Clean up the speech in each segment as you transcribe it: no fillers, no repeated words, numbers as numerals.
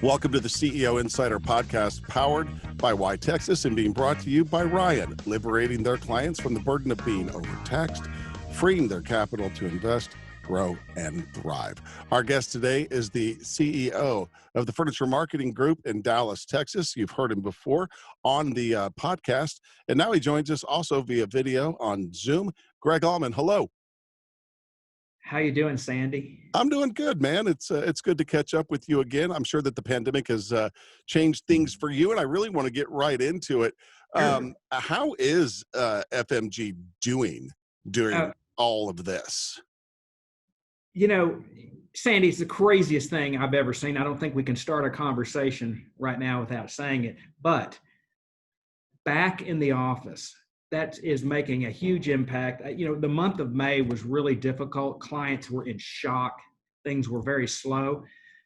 Welcome to the CEO Insider Podcast, powered by Why Texas and being brought to you by Ryan, liberating their clients from the burden of being overtaxed, freeing their capital to invest, grow, and thrive. Our guest today is the CEO of the Furniture Marketing Group in Dallas, Texas. You've heard him before on the podcast, and now he joins us also via video on Zoom. Greg Almond, hello. How you doing, Sandy? I'm doing good, man. It's good to catch up with you again. I'm sure that the pandemic has changed things for you, and I really want to get right into it. Sure. How is FMG doing during Uh, all of this? you know, Sandy, it's the craziest thing I've ever seen. I don't think we can start a conversation right now without saying it. But back in the office, that is making a huge impact. The month of May was really difficult. Clients were in shock. Things were very slow.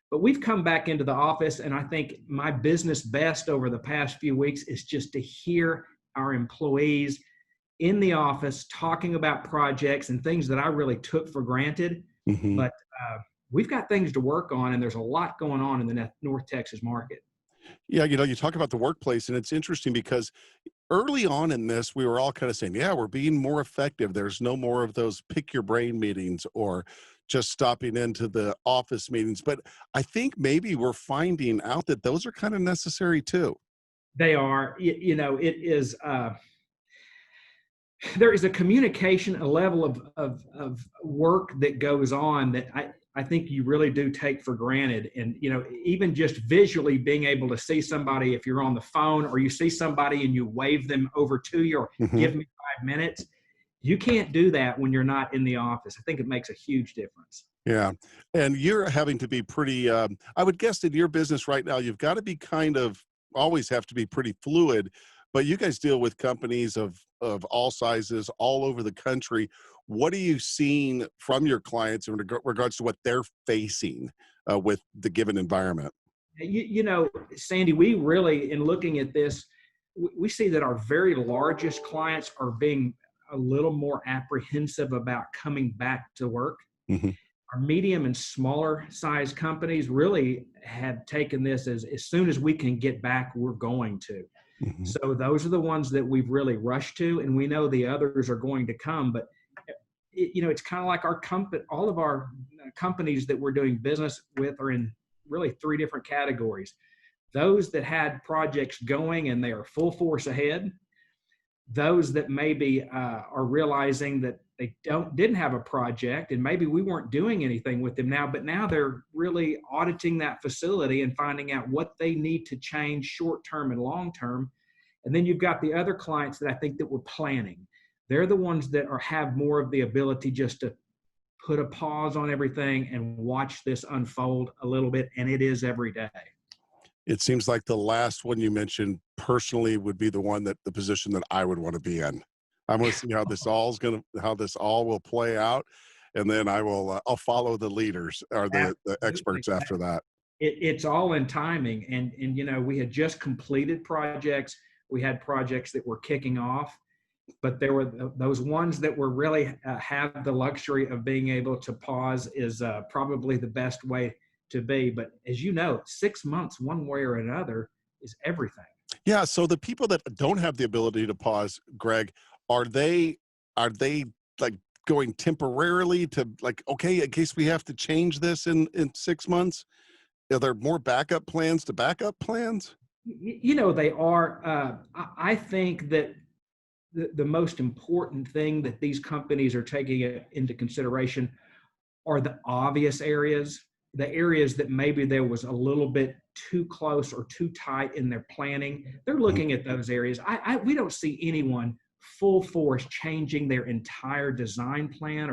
But we've come back into the office, and I think my business best over the past few weeks is just to hear our employees in the office talking about projects and things that I really took for granted. Mm-hmm. But we've got things to work on, and there's a lot going on in the North Texas market. Yeah, you talk about the workplace, and it's interesting because early on in this, we were all kind of saying, yeah, we're being more effective. There's no more of those pick your brain meetings or just stopping into the office meetings. But I think maybe we're finding out that those are kind of necessary too. They are, it is, there is a communication, a level of work that goes on that I think you really do take for granted. And, even just visually being able to see somebody, if you're on the phone or you see somebody and you wave them over to you or Mm-hmm. give me 5 minutes, you can't do that when you're not in the office. I think it makes a huge difference. Yeah. And you're having to be pretty, I would guess in your business right now, you've got to be always have to be pretty fluid, but you guys deal with companies of all sizes all over the country. What are you seeing from your clients in regards to what they're facing with the given environment? Sandy, we really, in looking at this, we see that our very largest clients are being a little more apprehensive about coming back to work. Mm-hmm. Our medium and smaller size companies really have taken this as soon as we can get back, we're going to. Mm-hmm. So those are the ones that we've really rushed to, and we know the others are going to come. But it's kind of like all of our companies that we're doing business with are in really 3 different categories. Those that had projects going and they are full force ahead. Those that maybe are realizing that they didn't have a project and maybe we weren't doing anything with them now, but now they're really auditing that facility and finding out what they need to change short-term and long-term. And then you've got the other clients that I think that we're planning. They're the ones that have more of the ability just to put a pause on everything and watch this unfold a little bit. And it is every day. It seems like the last one you mentioned personally would be the position that I would want to be in. I'm going to see how this all will play out. And then I'll follow the leaders or the experts after that. It's all in timing. And we had just completed projects. We had projects that were kicking off, but there were those ones that were really have the luxury of being able to pause is probably the best way to be. But as you know, 6 months, one way or another, is everything. Yeah. So the people that don't have the ability to pause, Greg, are they like going temporarily to like, okay, in case we have to change this in 6 months? Are there more backup plans to backup plans? They are. I think that the most important thing that these companies are taking into consideration are the obvious areas, the areas that maybe there was a little bit too close or too tight in their planning. They're looking at those areas. We don't see anyone full force changing their entire design plan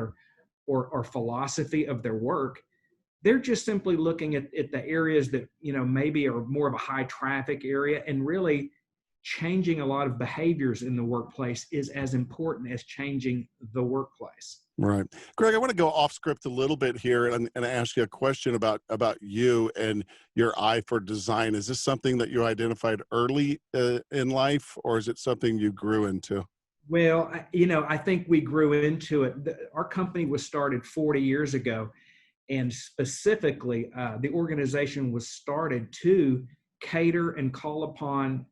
or philosophy of their work. They're just simply looking at the areas that, maybe are more of a high traffic area, and really changing a lot of behaviors in the workplace is as important as changing the workplace. Right. Greg, I want to go off script a little bit here and ask you a question about you and your eye for design. Is this something that you identified early in life, or is it something you grew into? Well, I think we grew into it. Our company was started 40 years ago, And specifically, the organization was started to cater and call upon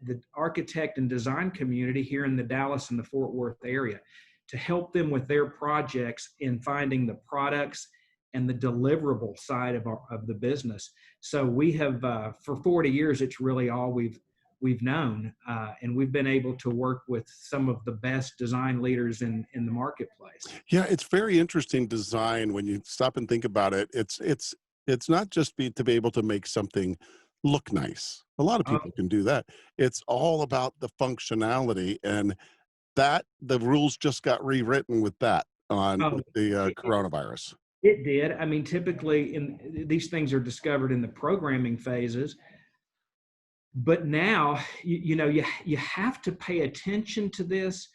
the architect and design community here in the Dallas and the Fort Worth area to help them with their projects in finding the products and the deliverable side of the business. So we have, for 40 years, it's really all we've known, and we've been able to work with some of the best design leaders in the marketplace. Yeah, it's very interesting design when you stop and think about it. It's not just to be able to make something look nice. A lot of Oh, people can do that. It's all about the functionality, and that the rules just got rewritten with that oh, with the it, coronavirus. it did. I mean, typically these things are discovered in the programming phases, but now you have to pay attention to this.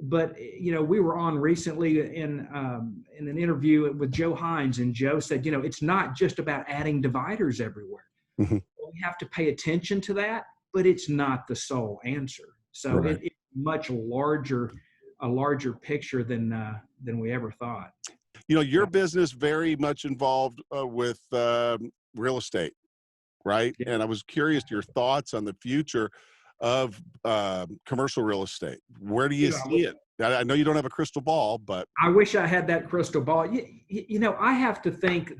But we were on recently in an interview with Joe Hines, and Joe said, it's not just about adding dividers everywhere. Mhm. We have to pay attention to that, but it's not the sole answer. So Right. it's much larger, a larger picture than we ever thought. Your Yeah. business very much involved with real estate, right? Yeah. And I was curious your thoughts on the future of commercial real estate. Where do you see it? I know you don't have a crystal ball, but I wish I had that crystal ball. I have to think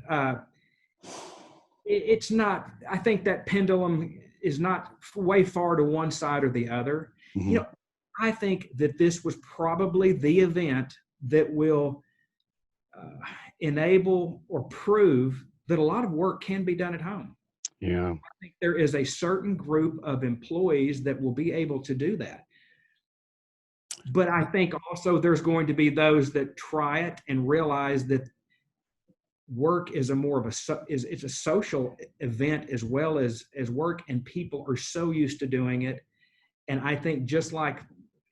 it's not, I think that pendulum is not way far to one side or the other. mhm, I think that this was probably the event that will enable or prove that a lot of work can be done at home. yeah, I think there is a certain group of employees that will be able to do that. But I think also there's going to be those that try it and realize that work is it's a social event as well as work, and people are so used to doing it. And I think just like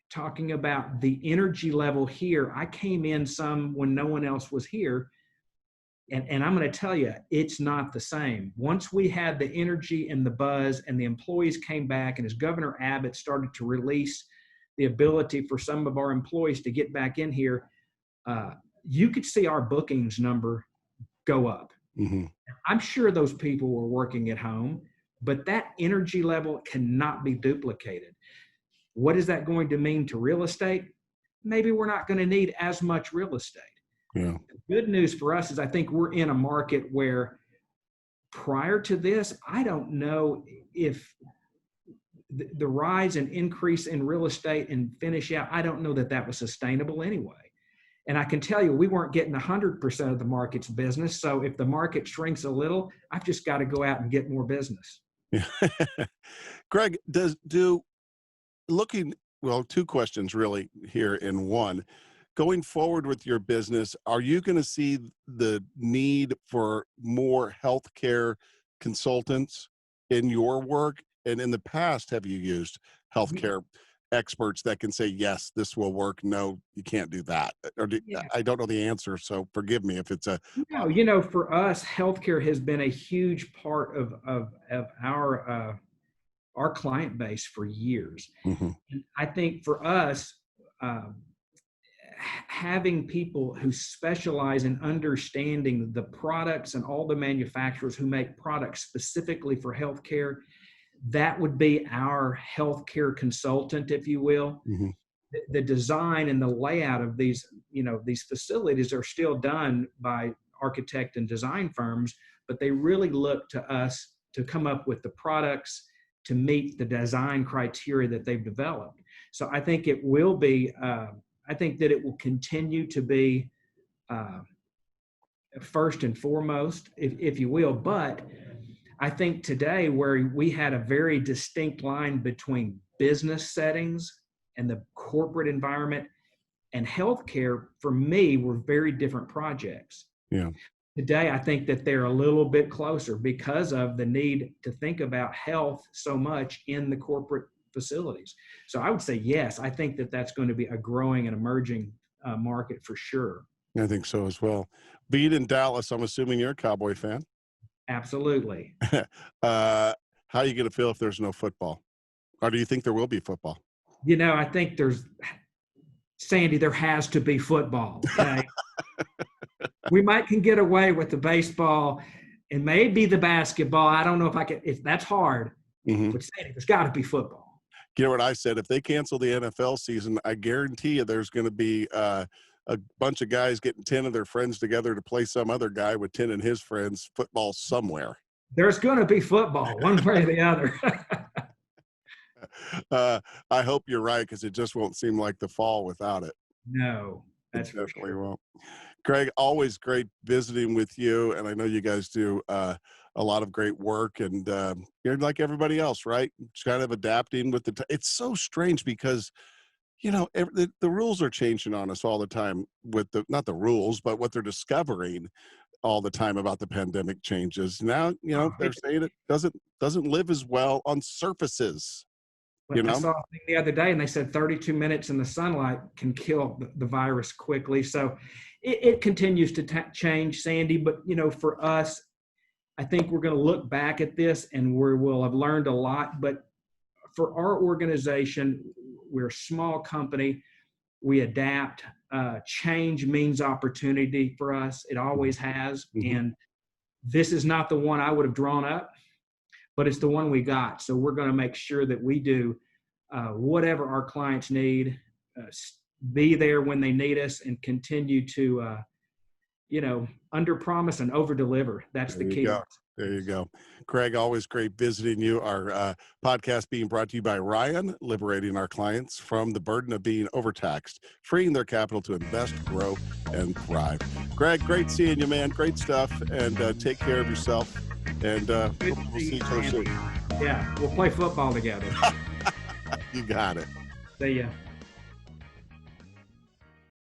talking about the energy level here, I came in some when no one else was here. And I'm going to tell you, it's not the same. Once we had the energy and the buzz and the employees came back, and as Governor Abbott started to release the ability for some of our employees to get back in here, you could see our bookings number go up. mhm. I'm sure those people were working at home, but that energy level cannot be duplicated. What is that going to mean to real estate? Maybe we're not going to need as much real estate. Yeah, The good news for us is I think we're in a market where prior to this, I don't know if the rise and increase in real estate and finish out, I don't know that was sustainable anyway. And I can tell you, we weren't getting 100% of the market's business. So if the market shrinks a little, I've just got to go out and get more business. yeah. Greg, well, two questions really here in one. Going forward with your business, are you going to see the need for more healthcare consultants in your work? And in the past, have you used healthcare experts that can say, yes, this will work? No, you can't do that. Yeah. I don't know the answer, so forgive me if it's a. No, for us, healthcare has been a huge part of our client base for years. Mhm. And I think for us, having people who specialize in understanding the products and all the manufacturers who make products specifically for healthcare, that would be our healthcare consultant, if you will. Mhm. The design and the layout of these facilities are still done by architect and design firms, but they really look to us to come up with the products to meet the design criteria that they've developed. So I think it will be, I think that it will continue to be first and foremost, if you will. But I think today, where we had a very distinct line between business settings and the corporate environment and healthcare, for me, were very different projects. Yeah. Today, I think that they're a little bit closer because of the need to think about health so much in the corporate facilities. So I would say, yes, I think that that's going to be a growing and emerging market for sure. I think so as well. Being in Dallas, I'm assuming you're a Cowboy fan. Absolutely. How are you going to feel if there's no football? Or do you think there will be football? I think Sandy, there has to be football. Okay. We might can get away with the baseball and maybe the basketball. I don't know if I can. If that's hard, Mhm. but Sandy, there's got to be football. You know what I said? If they cancel the NFL season, I guarantee you there's going to be a bunch of guys getting 10 of their friends together to play some other guy with 10 of his friends football somewhere. There's going to be football, one way or the other. I hope you're right, because it just won't seem like the fall without it. No, It that's for definitely sure. won't. Greg, always great visiting with you, and I know you guys do a lot of great work, and you're like everybody else, right? Just kind of adapting with it's so strange because the rules are changing on us all the time with not the rules, but what they're discovering all the time about the pandemic changes. Now, Oh, they're saying it doesn't live as well on surfaces, but I saw a thing the other day, and they said 32 minutes in the sunlight can kill the virus quickly. So it continues to change, Sandy. But for us, I think we're going to look back at this, and we'll have learned a lot. But for our organization, we're a small company. We adapt. Change means opportunity for us. It always has. Mhm. And this is not the one I would have drawn up, but it's the one we got. So we're going to make sure that we do whatever our clients need, be there when they need us, and continue to, under promise and over deliver. That's There the you key. go. There you go. Craig, always great visiting you. Our podcast being brought to you by Ryan, liberating our clients from the burden of being overtaxed, freeing their capital to invest, grow, and thrive. Greg, great seeing you, man. Great stuff. And take care of yourself. And we'll see each other soon. Yeah, we'll play football together. You got it. See ya.